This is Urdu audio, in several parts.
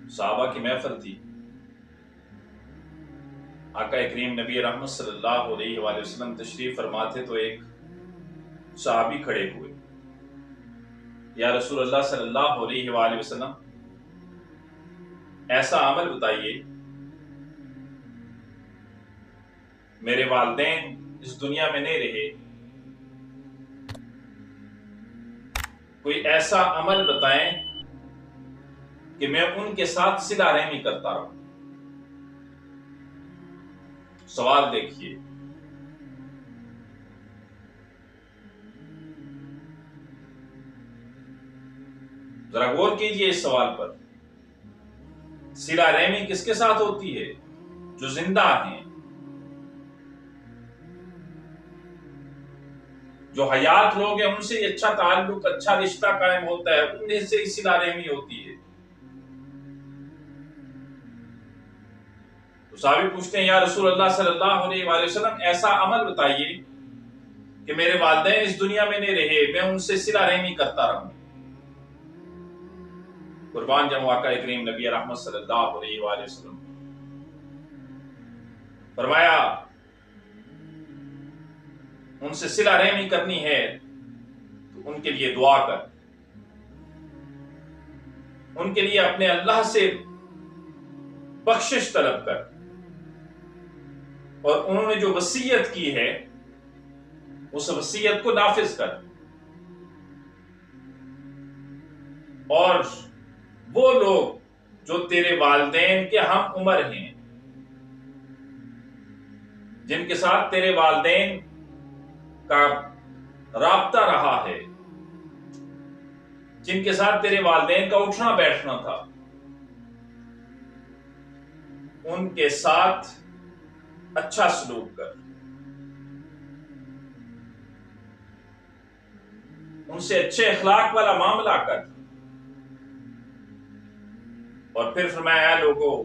صحابہ کی محفل تھی. آقا کریم نبی رحمت صلی اللہ علیہ وآلہ وسلم تشریف فرماتے تو ایک صحابی کھڑے ہوئے. یا رسول اللہ صلی اللہ علیہ وآلہ وسلم، ایسا عمل بتائیے، میرے والدین اس دنیا میں نہیں رہے، کوئی ایسا عمل بتائیں کہ میں ان کے ساتھ صلہ رحمی کرتا رہوں. سوال دیکھیے، ذرا غور کیجئے اس سوال پر. صلہ رحمی کس کے ساتھ ہوتی ہے؟ جو زندہ ہیں، جو حیات لوگ ہیں، ان سے اچھا تعلق، اچھا رشتہ قائم ہوتا ہے، ان سے صلہ رحمی ہوتی ہے. تو صحابی پوچھتے ہیں یا رسول اللہ صلی اللہ علیہ وآلہ وسلم، ایسا عمل بتائیے کہ میرے والدین اس دنیا میں نہیں رہے، میں ان سے صلہ رحمی کرتا رہوں. قربان جاؤں آقا کریم نبی رحمت صلی اللہ علیہ وآلہ وسلم، فرمایا ان سے صلہ رحمی کرنی ہے تو ان کے لیے دعا کر، ان کے لیے اپنے اللہ سے بخشش طلب کر، اور انہوں نے جو وصیت کی ہے اس وصیت کو نافذ کر. اور وہ لوگ جو تیرے والدین کے ہم عمر ہیں، جن کے ساتھ تیرے والدین کا رابطہ رہا ہے، جن کے ساتھ تیرے والدین کا اٹھنا بیٹھنا تھا، ان کے ساتھ اچھا سلوک کر، ان سے اچھے اخلاق والا معاملہ کر. اور پھر فرمایا لوگوں،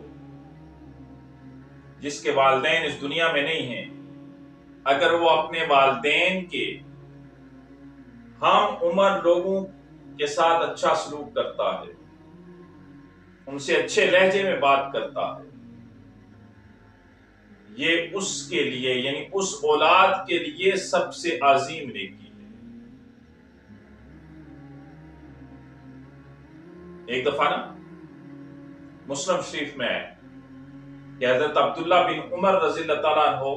جس کے والدین اس دنیا میں نہیں ہیں، اگر وہ اپنے والدین کے ہم عمر لوگوں کے ساتھ اچھا سلوک کرتا ہے، ان سے اچھے لہجے میں بات کرتا ہے، یہ اس کے لیے، یعنی اس اولاد کے لیے سب سے عظیم نیکی ہے. ایک دفعہ نا مسلم شریف میں ہے کہ حضرت عبداللہ بن عمر رضی اللہ تعالیٰ عنہ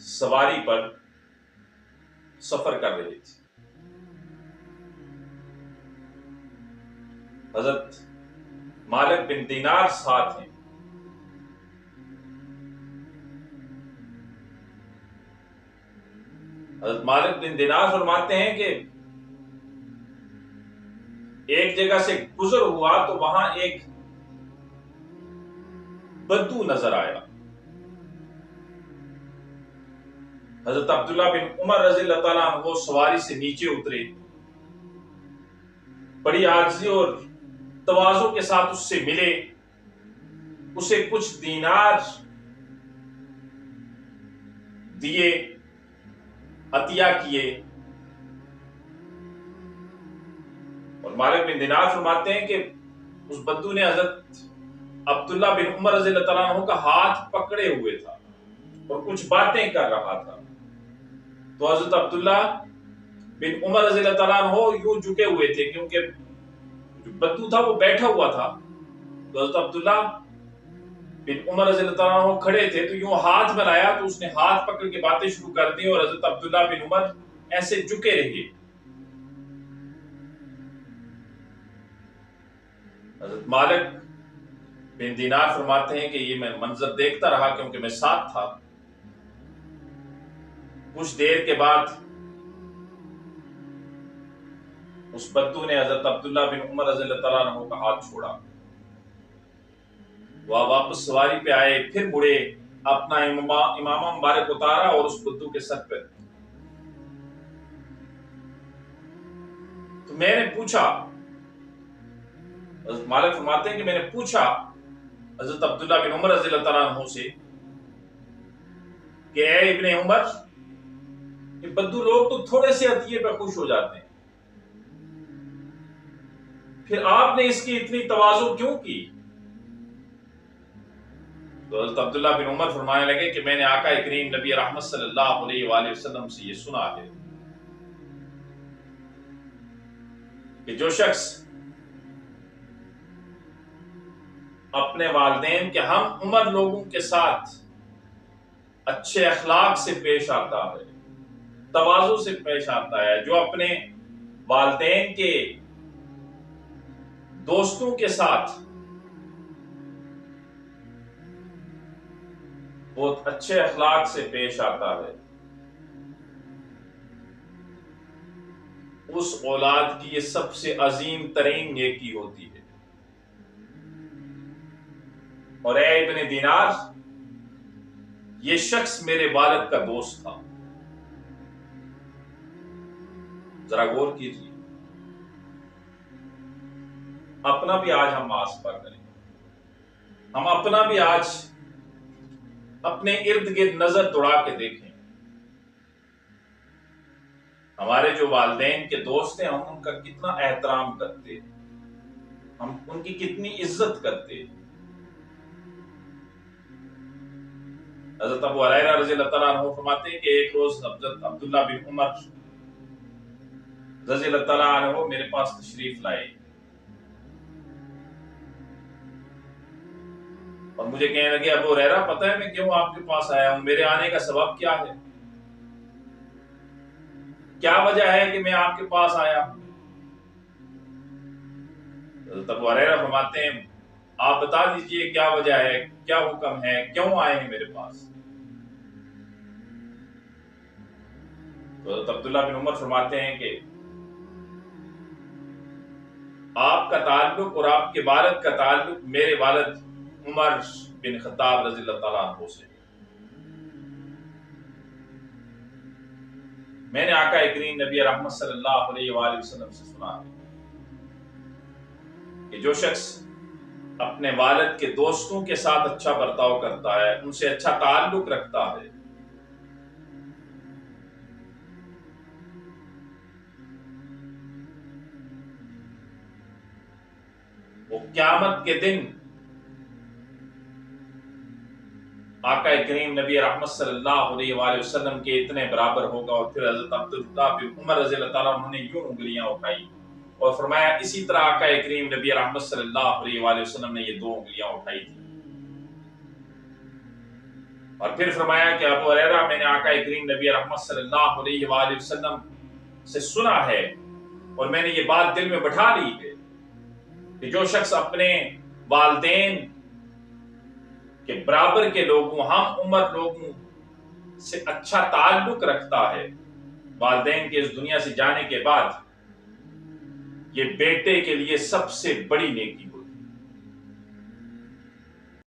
سواری پر سفر کر رہے تھے. حضرت مالک بن دینار ساتھ ہیں. حضرت مالک بن دینار فرماتے ہیں کہ ایک جگہ سے گزر ہوا تو وہاں ایک بدو نظر آیا. حضرت عبداللہ بن عمر رضی اللہ تعالیٰ عنہ سواری سے نیچے اترے، بڑی عاجزی اور تواضع کے ساتھ اس سے ملے، اسے کچھ دینار دیے، عطیہ کیے. اور مالک بن دینار فرماتے ہیں کہ اس بدو نے حضرت عبداللہ بن عمر رضی اللہ تعالیٰ عنہ کا ہاتھ پکڑے ہوئے تھا اور کچھ باتیں کر رہا تھا. تو حضرت عبداللہ بن عمر رضی اللہ تعالیٰ عنہ یوں جھکے ہوئے تھے، کیونکہ جو بدو تھا وہ بیٹھا ہوا تھا. تو حضرت عبداللہ بن عمر رضی اللہ تعالیٰ عنہ کھڑے تھے، تو یوں ہاتھ بنایا تو اس نے ہاتھ پکڑ کے باتیں شروع کر دی، اور حضرت عبداللہ بن عمر ایسے جھکے رہے. حضرت مالک بن دینار فرماتے ہیں کہ یہ میں منظر دیکھتا رہا کیونکہ میں ساتھ تھا. کچھ دیر کے بعد اس بدو نے حضرت عبداللہ بن عمر رضی اللہ تعالیٰ عنہ کا ہاتھ چھوڑا. وہ واپس سواری پہ آئے، پھر مڑے، اپنا امامہ مبارک اتارا اور اس بدو کے سر پہ. تو میں نے پوچھا، حضرت مالک فرماتے ہیں کہ میں نے پوچھا حضرت عبداللہ بن عمر رضی اللہ تعالیٰ عنہ سے کہ اے ابن عمر، یہ بدو لوگ تو تھوڑے سے عطیے پہ خوش ہو جاتے ہیں، پھر آپ نے اس کی اتنی تواضع کیوں کی؟ تو حضرت عبداللہ بن عمر فرمانے لگے کہ میں نے آقا کریم نبی رحمت صلی اللہ علیہ وآلہ وسلم سے یہ سنا ہے کہ جو شخص اپنے والدین کے ہم عمر لوگوں کے ساتھ اچھے اخلاق سے پیش آتا ہے، تواضع سے پیش آتا ہے، جو اپنے والدین کے دوستوں کے ساتھ بہت اچھے اخلاق سے پیش آتا ہے، اس اولاد کی یہ سب سے عظیم ترین نیکی ہوتی ہے۔ اور اے ابن دینار، یہ شخص میرے والد کا دوست تھا۔ ذرا غور کیجیے، اپنا بھی آج ہم آس پر کریں، ہم اپنا بھی آج اپنے ارد گرد نظر دوڑا کے دیکھیں، ہمارے جو والدین کے دوست ہیں ہم ان کا کتنا احترام کرتے، ہم ان کی کتنی عزت کرتے۔ حضرت ابو ہریرہ رضی اللہ تعالیٰ عنہ فرماتے ہیں کہ ایک روز حضرت عبداللہ بن عمر رضی اللہ تعالیٰ عنہ میرے پاس تشریف لائے اور مجھے کہنے لگے ابو ہریرہ پتہ ہے میں کیوں آپ کے پاس آیا ہوں، میرے آنے کا سبب کیا ہے، کیا وجہ ہے کہ میں آپ کے پاس آیا ہوں؟ حضرت ابو ہریرہ فرماتے ہیں آپ بتا دیجئے کیا وجہ ہے، کیا حکم ہے، کیوں آئے ہیں میرے پاس؟ تو حضرت عبداللہ بن عمر فرماتے ہیں کہ آپ کا تعلق اور آپ کے والد کا تعلق میرے والد عمر بن خطاب رضی اللہ تعالیٰ عنہ سے، میں نے آقا کریم نبی رحمت صلی اللہ علیہ وآلہ وسلم سے سنا کہ جو شخص اپنے والد کے دوستوں کے ساتھ اچھا برتاؤ کرتا ہے، ان سے اچھا تعلق رکھتا ہے، وہ قیامت کے دن آقا کریم نبی رحمت صلی اللہ علیہ وآلہ وسلم کے اتنے برابر ہوگا۔ اور پھر حضرت عبداللہ بن عمر رضی اللہ تعالیٰ عنہ نے یوں انگلیاں اٹھائی اور فرمایا اسی طرح آقا کریم نبی رحمت صلی اللہ علیہ وآلہ وسلم نے یہ دو انگلیاں اٹھائی تھی، اور پھر فرمایا کہ ابو ہریرہ میں نے آقا کریم نبی رحمت صلی اللہ علیہ وآلہ وسلم سے سنا ہے اور میں نے یہ بات دل میں بٹھا لی ہے کہ جو شخص اپنے والدین کے برابر کے لوگوں، ہم عمر لوگوں سے اچھا تعلق رکھتا ہے، والدین کے اس دنیا سے جانے کے بعد یہ بیٹے کے لیے سب سے بڑی نیکی